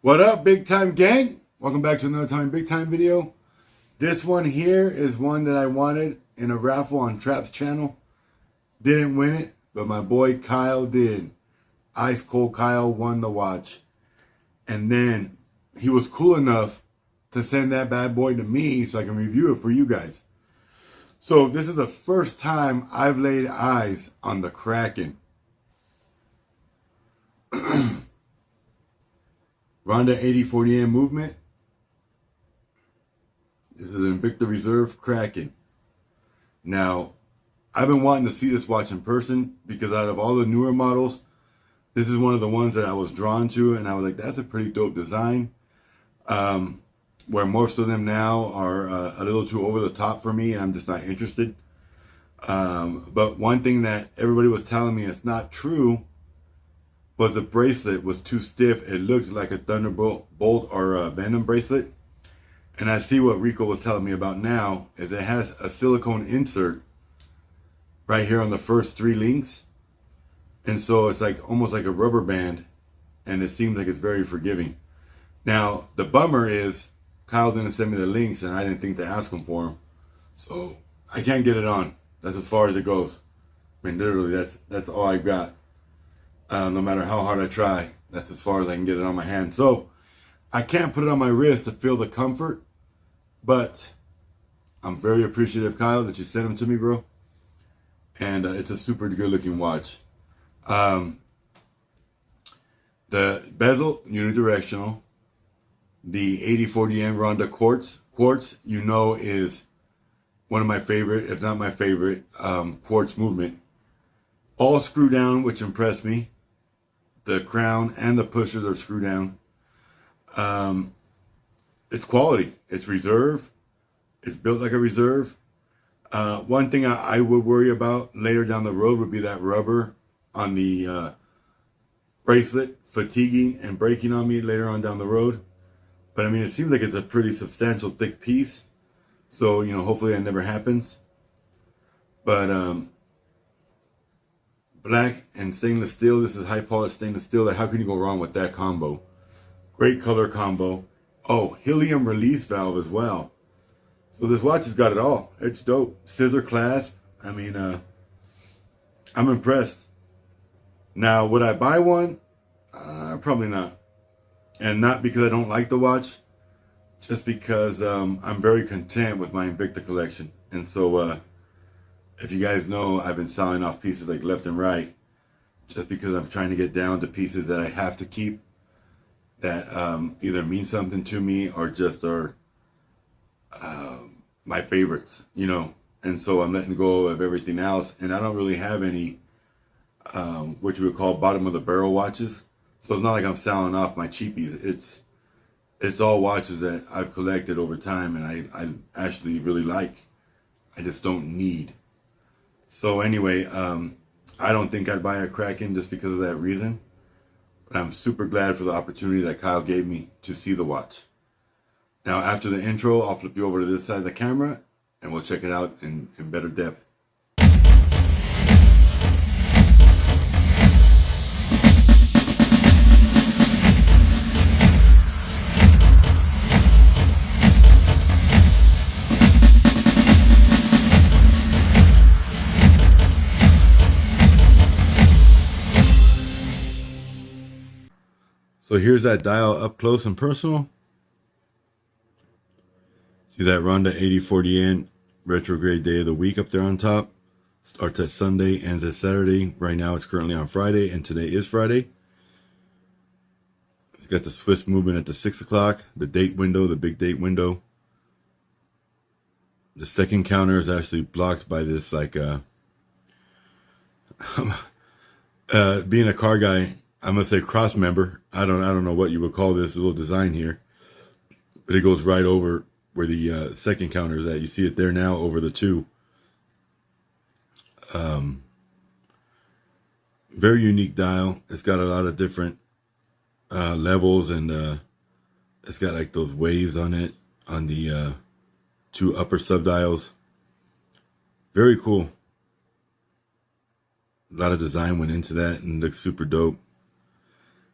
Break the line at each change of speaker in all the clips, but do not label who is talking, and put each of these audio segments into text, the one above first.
What up, big time gang? Welcome back to another Tommy Big Time video. This one here is one that I wanted in a raffle on Trap's channel. Didn't win it, but my boy Kyle did. Ice Cold Kyle won the watch. And then he was cool enough to send that bad boy to me so I can review it for you guys. So this is the first time I've laid eyes on the Kraken. RONDA 8040M movement. This is an Invicta Reserve Kraken. Now, I've been wanting to see this watch in person because out of all the newer models, this is one of the ones that I was drawn to, and I was like, that's a pretty dope design. Where most of them now are a little too over the top for me, and I'm just not interested. But one thing that everybody was telling me is not true was the bracelet was too stiff. It looked like a Thunderbolt or a Venom bracelet. And I see what Rico was telling me about now is it has a silicone insert right here on the first three links. And so it's like almost like a rubber band, and it seems like it's very forgiving. Now, the bummer is Kyle didn't send me the links, and I didn't think to ask him for them. So I can't get it on. That's as far as it goes. I mean, literally, that's all I got. No matter how hard I try, that's as far as I can get it on my hand. So I can't put it on my wrist to feel the comfort, but I'm very appreciative, Kyle, that you sent them to me, bro. And it's a super good looking watch. The bezel, unidirectional. The 8040M RONDA quartz, you know, is one of my favorite, if not my favorite, quartz movement. All screw down, which impressed me. The crown and the pushers are screw down. It's quality. It's reserve. It's built like a reserve. One thing I would worry about later down the road would be that rubber on the bracelet fatiguing and breaking on me later on down the road. But I mean, it seems like it's a pretty substantial, thick piece. So, you know, hopefully that never happens. But black and stainless steel. This is high polished stainless steel. Like, how can you go wrong with that combo? Great color combo. Oh, helium release valve as well. So this watch has got it all. It's dope. Scissor clasp. I mean, I'm impressed. Now, would I buy one? Probably not. And not because I don't like the watch, just because I'm very content with my Invicta collection. And so, if you guys know, I've been selling off pieces like left and right, just because I'm trying to get down to pieces that I have to keep, that either mean something to me or just are my favorites, you know. And so I'm letting go of everything else, and I don't really have any what you would call bottom of the barrel watches. So it's not like I'm selling off my cheapies. It's all watches that I've collected over time, and I actually really like. I just don't need. So anyway, I don't think I'd buy a Kraken just because of that reason. But I'm super glad for the opportunity that Kyle gave me to see the watch. Now, after the intro, I'll flip you over to this side of the camera, and we'll check it out in better depth. So here's that dial up close and personal. See that RONDA 8040M retrograde day of the week up there on top. Starts at Sunday, ends at Saturday. Right now it's currently on Friday, and today is Friday. It's got the Swiss movement at the 6 o'clock, the date window, the big date window. The second counter is actually blocked by this, like, being a car guy, I'm gonna say cross member. I don't know what you would call this little design here, but it goes right over where the second counter is at. You see it there now over the two. Very unique dial. It's got a lot of different levels, and it's got like those waves on it on the two upper subdials. Very cool. A lot of design went into that and looks super dope.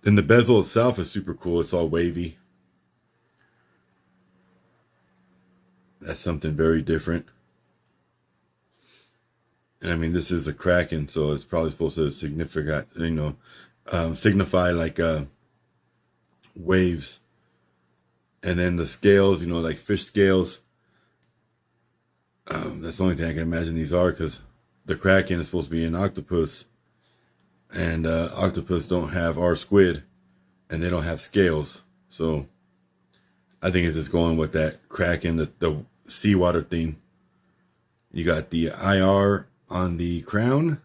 Then the bezel itself is super cool. It's all wavy. That's something very different. And I mean, this is a Kraken, so it's probably supposed to signify like waves. And then the scales, like fish scales. That's the only thing I can imagine these are, because the Kraken is supposed to be an octopus, and octopus don't have, or squid, and they don't have scales. So I think it's just going with that Kraken, the seawater theme. You got the IR on the crown,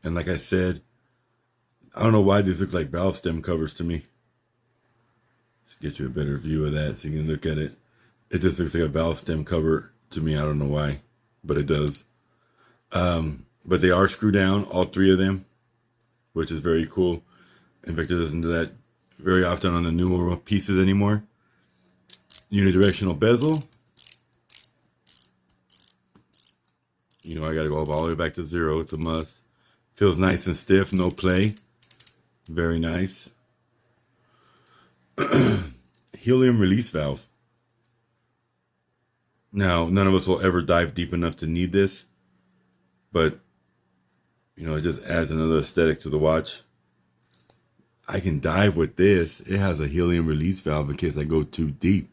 and like I said, I don't know why these look like valve stem covers to me. Let's get you a better view of that so you can look at it. It just looks like a valve stem cover to me. I don't know why, but it does. But they are screwed down, all three of them, which is very cool. Invicta doesn't do that very often on the newer pieces anymore. Unidirectional bezel. I gotta go all the way back to 0. It's a must. Feels nice and stiff, no play. Very nice. Helium release valve. Now, none of us will ever dive deep enough to need this, but it just adds another aesthetic to the watch. I can dive with this. It has a helium release valve in case I go too deep.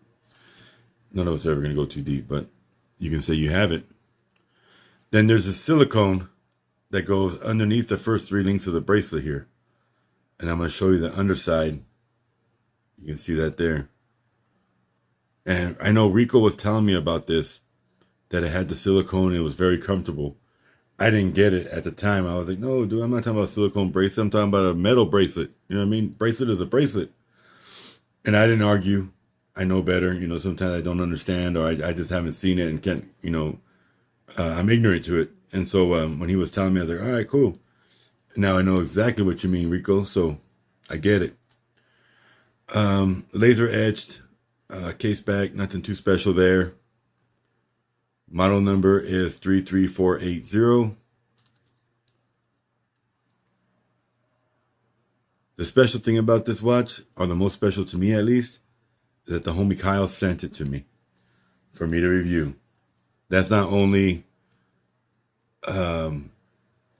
None of us are ever going to go too deep, but you can say you have it. Then there's a silicone that goes underneath the first 3 links of the bracelet here. And I'm going to show you the underside. You can see that there. And I know Rico was telling me about this, that it had the silicone and it was very comfortable. I didn't get it at the time. I was like, no, dude, I'm not talking about a silicone bracelet. I'm talking about a metal bracelet. You know what I mean? Bracelet is a bracelet. And I didn't argue. I know better. Sometimes I don't understand, or I just haven't seen it and can't, I'm ignorant to it. And so when he was telling me, I was like, all right, cool. Now I know exactly what you mean, Rico. So I get it. Laser etched case back, nothing too special there. Model number is 33480. The special thing about this watch, or the most special to me at least, is that the homie Kyle sent it to me for me to review. That's not only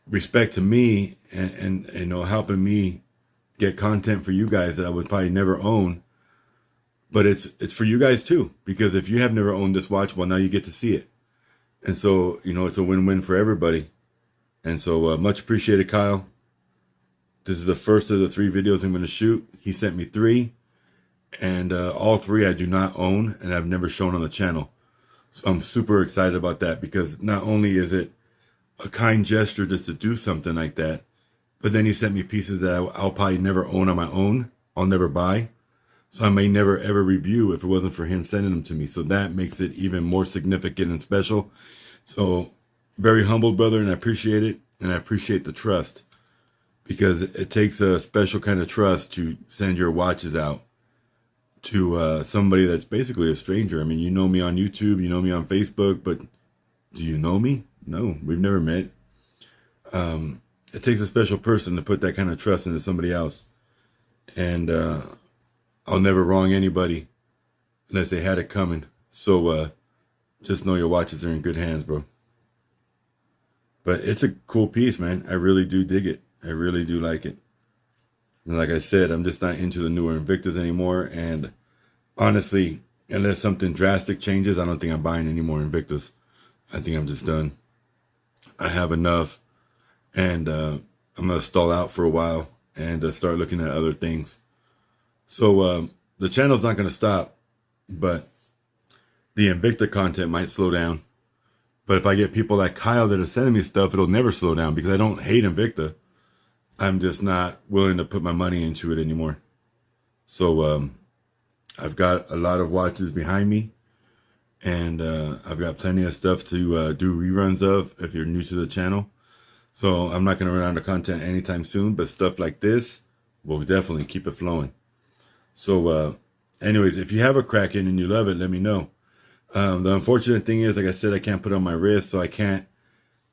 respect to me and helping me get content for you guys that I would probably never own, but it's for you guys too, because if you have never owned this watch, well, now you get to see it. And so, it's a win-win for everybody. And so much appreciated, Kyle. This is the first of the 3 videos I'm going to shoot. He sent me 3, and all 3 I do not own and I've never shown on the channel. So I'm super excited about that, because not only is it a kind gesture just to do something like that, but then he sent me pieces that I'll probably never own on my own. I'll never buy. So I may never ever review if it wasn't for him sending them to me. So that makes it even more significant and special. So very humbled, brother, and I appreciate it. And I appreciate the trust, because it takes a special kind of trust to send your watches out to somebody that's basically a stranger. I mean, you know me on YouTube, you know me on Facebook, but do you know me? No, we've never met. It takes a special person to put that kind of trust into somebody else. And I'll never wrong anybody unless they had it coming. So just know your watches are in good hands, bro. But it's a cool piece, man. I really do dig it. I really do like it. And like I said, I'm just not into the newer Invictas anymore. And honestly, unless something drastic changes, I don't think I'm buying any more Invictas. I think I'm just done. I have enough. And I'm going to stall out for a while and start looking at other things. So the channel's not going to stop, but the Invicta content might slow down. But if I get people like Kyle that are sending me stuff, it'll never slow down, because I don't hate Invicta. I'm just not willing to put my money into it anymore. So I've got a lot of watches behind me, and I've got plenty of stuff to do reruns of if you're new to the channel. So I'm not going to run out of content anytime soon, but stuff like this will definitely keep it flowing. So anyways, if you have a Kraken and you love it, let me know. The unfortunate thing is, like I said, I can't put it on my wrist, so I can't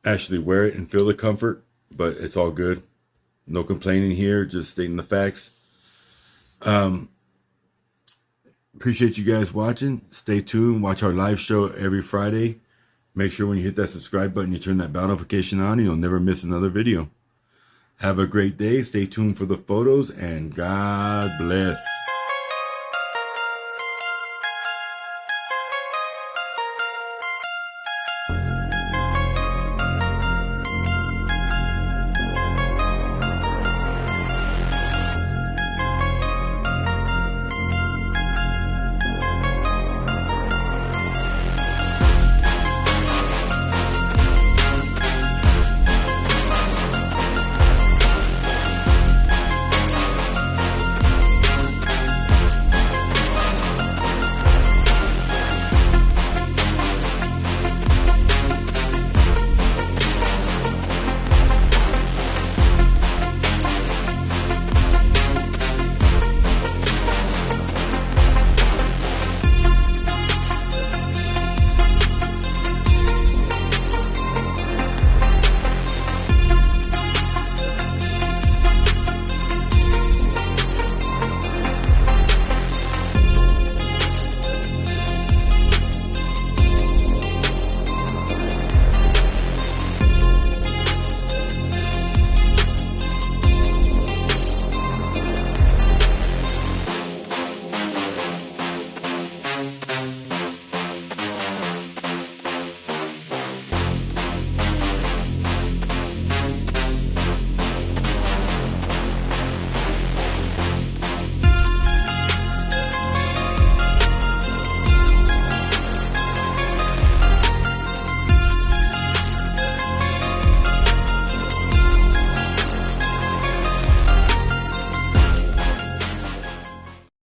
actually wear it and feel the comfort, but it's all good. No complaining here, just stating the facts. Appreciate you guys watching. Stay tuned. Watch our live show every Friday. Make sure when you hit that subscribe button, you turn that bell notification on. You'll never miss another video. Have a great day. Stay tuned for the photos, and God bless.